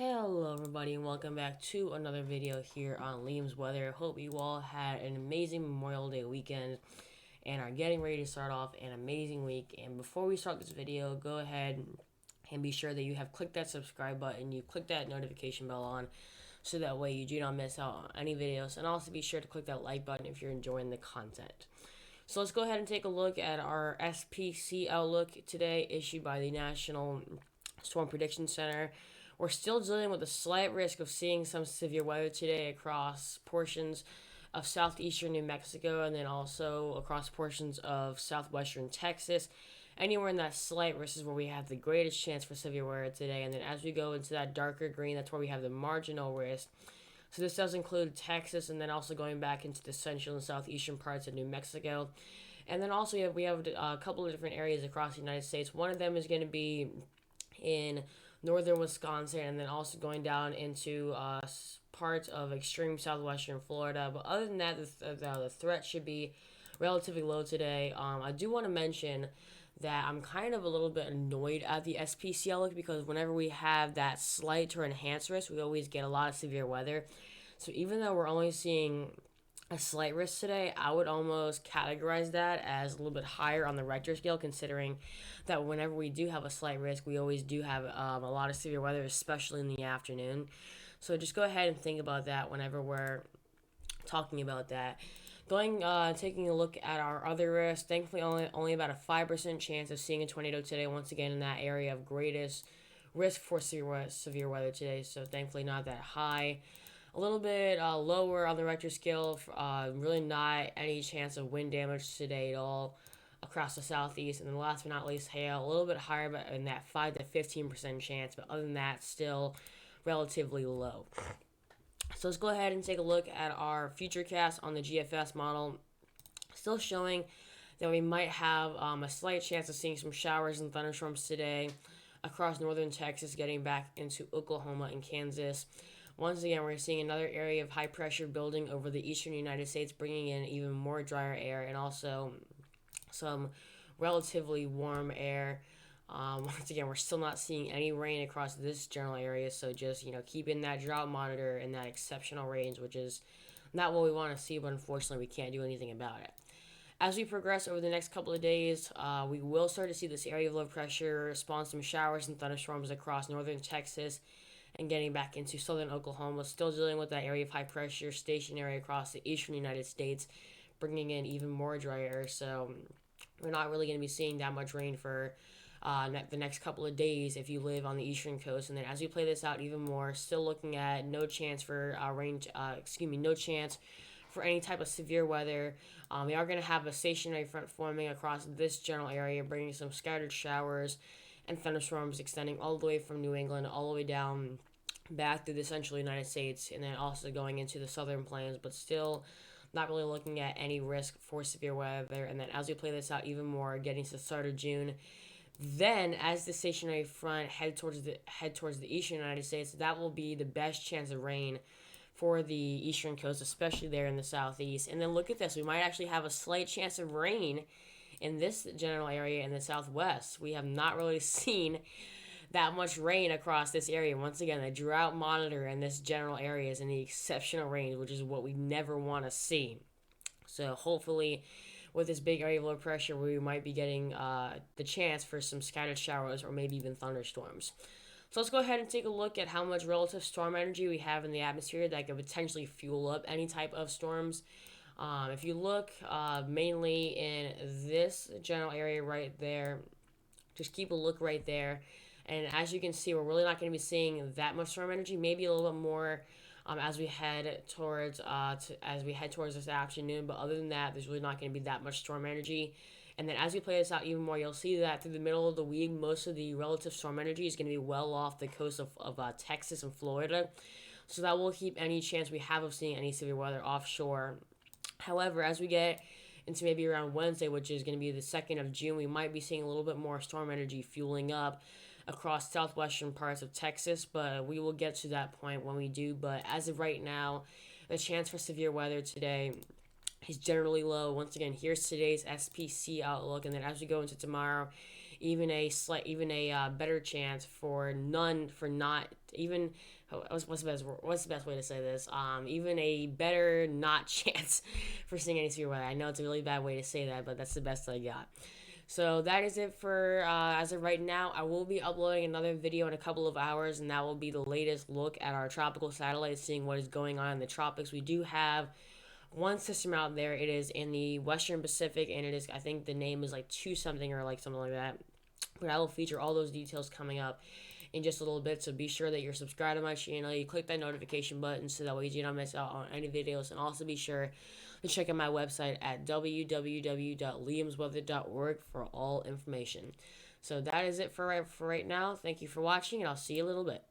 Hello everybody and welcome back to another video here on Liam's Weather. Hope you all had an amazing Memorial Day weekend and are getting ready to start off an amazing week. And before we start this video, go ahead and be sure that you have clicked that subscribe button, you click that notification bell on, so that way you do not miss out on any videos. And also be sure to click that like button if you're enjoying the content. So let's go ahead and take a look at our SPC Outlook today, issued by the National Storm Prediction Center. We're still dealing with a slight risk of seeing some severe weather today across portions of southeastern New Mexico and then also across portions of southwestern Texas. Anywhere in that slight risk is where we have the greatest chance for severe weather today. And then as we go into that darker green, that's where we have the marginal risk. So this does include Texas and then also going back into the central and southeastern parts of New Mexico. And then also we have a couple of different areas across the United States. One of them is going to be in northern Wisconsin, and then also going down into parts of extreme southwestern Florida. But other than that, the threat should be relatively low today. I do want to mention that I'm kind of a little bit annoyed at the SPC outlook because whenever we have that slight to enhanced risk, we always get a lot of severe weather. So even though we're only seeing a slight risk today, I would almost categorize that as a little bit higher on the Richter scale, considering that whenever we do have a slight risk, we always do have a lot of severe weather, especially in the afternoon. So just go ahead and think about that whenever we're talking about that. Taking a look at our other risks, thankfully only about a 5% chance of seeing a tornado today, once again in that area of greatest risk for severe weather today, so thankfully not that high. A little bit lower on the Richter scale, really not any chance of wind damage today at all across the southeast. And then last but not least, hail, a little bit higher, but in that 5 to 15% chance, but other than that, still relatively low. So let's go ahead and take a look at our Futurecast on the GFS model. Still showing that we might have a slight chance of seeing some showers and thunderstorms today across northern Texas, getting back into Oklahoma and Kansas. Once again, we're seeing another area of high pressure building over the eastern United States, bringing in even more drier air and also some relatively warm air. Once again, we're still not seeing any rain across this general area, so just keeping that drought monitor in that exceptional range, which is not what we want to see, but unfortunately, we can't do anything about it. As we progress over the next couple of days, we will start to see this area of low pressure spawn some showers and thunderstorms across northern Texas and getting back into southern Oklahoma, still dealing with that area of high pressure stationary across the eastern United States, bringing in even more dry air. So we're not really going to be seeing that much rain for the next couple of days if you live on the eastern coast. And then as we play this out even more, still looking at no chance for no chance for any type of severe weather. We are going to have a stationary front forming across this general area, bringing some scattered showers and thunderstorms extending all the way from New England all the way down back through the central United States, and then also going into the southern plains, but still not really looking at any risk for severe weather. And then as we play this out even more, getting to the start of June, then as the stationary front head towards the eastern United States, that will be the best chance of rain for the eastern coast, especially there in the southeast. And then look at this, we might actually have a slight chance of rain in this general area in the southwest. We have not really seen that much rain across this area. Once again, the drought monitor in this general area is in the exceptional range, which is what we never want to see. So hopefully with this big area of low pressure, we might be getting the chance for some scattered showers or maybe even thunderstorms. So let's go ahead and take a look at how much relative storm energy we have in the atmosphere that could potentially fuel up any type of storms. If you look mainly in this general area right there, just keep a look right there. And as you can see, we're really not going to be seeing that much storm energy. Maybe a little bit more as we head towards this afternoon. But other than that, there's really not going to be that much storm energy. And then as we play this out even more, you'll see that through the middle of the week, most of the relative storm energy is going to be well off the coast of Texas and Florida. So that will keep any chance we have of seeing any severe weather offshore. However, as we get into maybe around Wednesday, which is going to be the 2nd of June, we might be seeing a little bit more storm energy fueling up across southwestern parts of Texas, but we will get to that point when we do. But as of right now, the chance for severe weather today is generally low. Once again, here's today's SPC outlook, and then as we go into tomorrow, better chance for what's the best way to say this? Even a better not chance for seeing any severe weather. I know it's a really bad way to say that, but that's the best I got. So that is it for as of right now. I will be uploading another video in a couple of hours, and that will be the latest look at our tropical satellites, seeing what is going on in the tropics. We do have one system out there. It is in the Western Pacific, and it is, I think the name is like two something or like something like that. But I will feature all those details coming up in just a little bit. So be sure that you're subscribed to my channel. You click that notification button so that way you don't miss out on any videos. And also be sure to check out my website at www.liamsweather.org for all information. So that is it for right now. Thank you for watching, and I'll see you in a little bit.